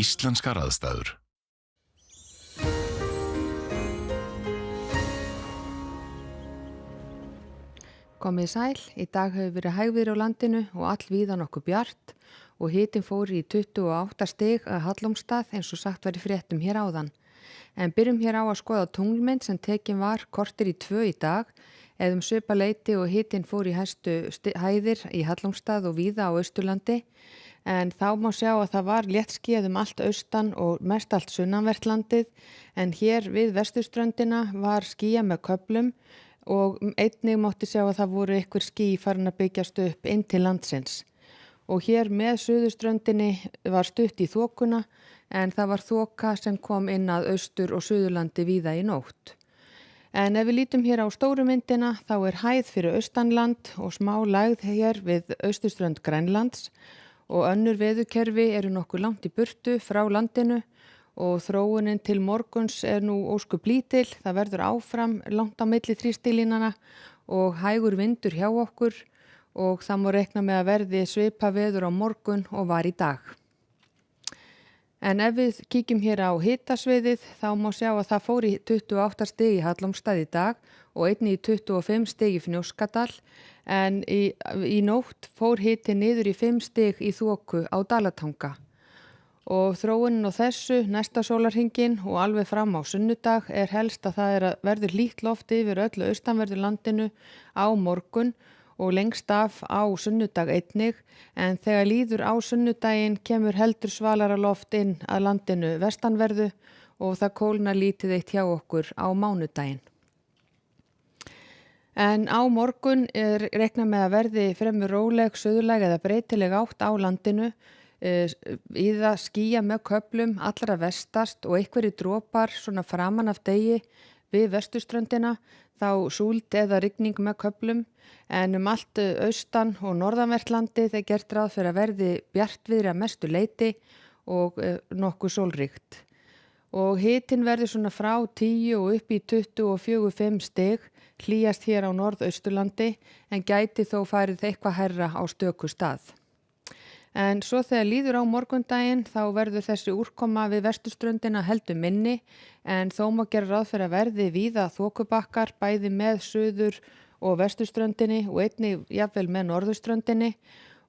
Íslenskar aðstæður. Komið sæl, í dag hefur verið hægviðri á landinu og allvíða nokkuð bjart og hitinn fór í 28 stig að Hallormsstað eins og sagt var í fréttum hér áðan. En byrjum hér á að skoða tunglmynd sem tekin var korter í 2 í dag eða svipa leyti og hitinn fór í hæstu hæðir í Hallormsstað og víða á Austurlandi. En þá má sjá að það var léttskýjað allt austan og mest allt sunnanvert landið en hér við vesturströndina var skýjað með köflum og einnig mátti sjá að það voru einhver ský farin að byggjast upp inn til landsins. Og hér með suðurströndinni var stutt í þokuna en það var þoka sem kom inn að austur- og suðurlandi víða í nótt. En ef við lítum hér á stóru myndina þá er hæð fyrir austanland og smá lægð hér við austurströnd Grænlands og önnur veðurkerfi eru nokkuð langt í burtu frá landinu og þróunin til morguns er nú óskup lítil. Það verður áfram langt á milli þrýstilínana og hægur vindur hjá okkur og það má reikna með að verði svipa veður á morgun og var í dag. En ef við kíkjum hér á hitasviðið þá má sjá að það fór í 28 stig í Hallormsstað í dag og einnig í 25 stig í Fnjóskadal en í nótt fór hiti niður í 5 stig í þoku á Dalatanga. Og þróunin á þessu næsta sólarhringinn og alveg fram á sunnudag er helst að það verður hlýtt loft yfir öllu austanverðu landinu á morgun og lengst af á sunnudag einnig en þegar líður á sunnudaginn kemur heldur svalara loft inn að landinu vestanverðu og það kólnar lítið eitt hjá okkur á mánudaginn. En á morgun er reiknað með að verði fremur róleg, suðurlæg eða breytileg átt á landinu í það skýja með köflum allra vestast og einhverjir dropar svona framan af degi við vesturströndina þá súld eða rigning með köflum en allt austan og norðanvert landið er gert ráð fyrir að verði bjartviðri að mestu leyti og nokkuð sólríkt. Og hitinn verður svona frá 10 og upp í 24-5 stig, hlýjast hér á norðausturlandi en gæti þó farið eitthvað hærra á stöku stað. En svo þegar líður á morgundaginn þá verður þessi úrkoma við vesturströndina heldur minni en þó má gera ráð fyrir að verði víða þokubakkar bæði með suður- og vesturströndinni og einnig jafnvel með norðurströndinni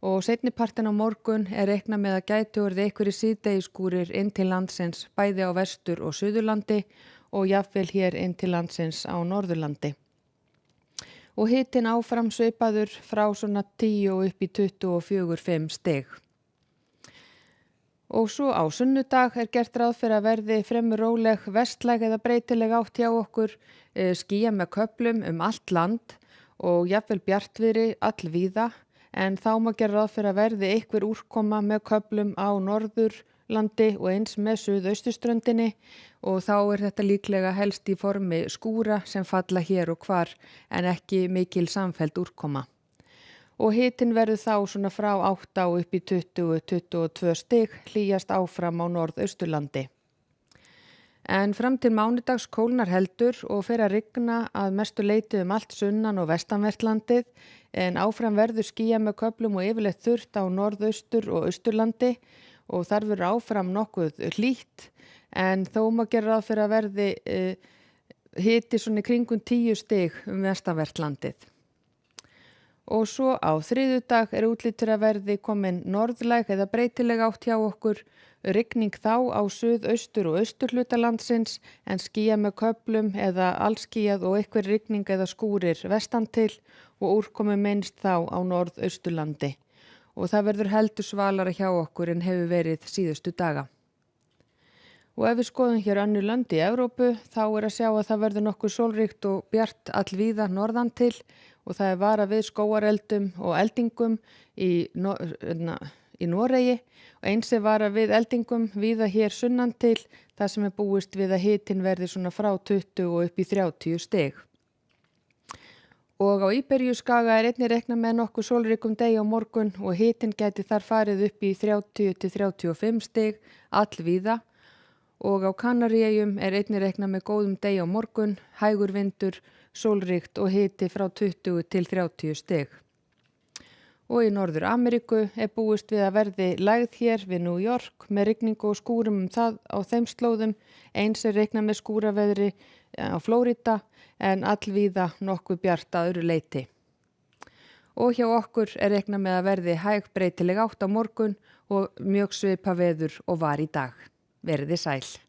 og seinnipartin á morgun er reiknað með að gæti orðið einhverjir síðdegisskúrir inn til landsins bæði á vestur- og suðurlandi og jafnvel hér inn til landsins á norðurlandi. Og hitinn áfram svipaður frá svona 10 og upp í 24-5 stig. Og svo á sunnudag er gert ráð fyrir að verði fremur róleg vestlæg eða breytileg átt hjá okkur, skýja með köflum allt land og jafnvel bjartviðri allvíða en þá má gera ráð fyrir að verði einhver úrkoma með köflum á norðurlandi og eins með suðausturströndinni og þá er þetta líklega helst í formi skúra sem falla hér og hvar en ekki mikil samfelld úrkoma. Og hitinn verður þá svona frá 8 og upp í 20-22 stig, hlýjast áfram á norðausturlandi. En fram til mánudags kólnar heldur og fer að rigna að mestu leyti allt sunnan og vestanvert landið en áfram verður skýjað með köflum og yfirleitt þurrt á norðaustur- og austurlandi og þar verður áfram nokkuð hlýtt en þó má gera ráð fyrir að verði hiti svona í kringum 10 stig vestanvert landið. Og svo á þriðjudag er útlitið að verði komin norðlæg eða breytileg átt hjá okkur, rigning þá á suðaustur- og austurhluta landsins en skýjað með köflum eða allskýjað og einhver rigning eða skúrir vestan til og úrkomi minnst þá á norðausturlandi. Og það verður heldur svalara hjá okkur en hefur verið síðustu daga. Og ef við skoðum hér önnur lönd í Evrópu þá er að sjá að það verður nokkuð sólríkt og bjart allvíða norðan til og það er varað við skógareldum og eldingum í Noregi og eins er varað við eldingum víða hér sunnan til þar sem er búist við að hitinn verði svona frá 20 og upp í 30 stig. Og á Íberíuskaga er einnig reiknað með nokkuð sólríkum degi á morgun og hitinn gæti þar farið upp í 30-35 stig allvíða og á Kanaríeyjum er einnig reiknað með góðum degi á morgun, hægur vindur, sólríkt og hiti frá 20 til 30 stig. Og í Norður Ameríku búist við að verði lægð hér við New York með rigningu og skúrum það á þeim slóðum. Eins reiknað með skúraveðri á Flórída en allvíða nokkuð bjart að öðru leyti. Og hjá okkur reiknað með að verði hæg breytileg átt á morgun og mjög svipa veður og var í dag. Veriði sæl.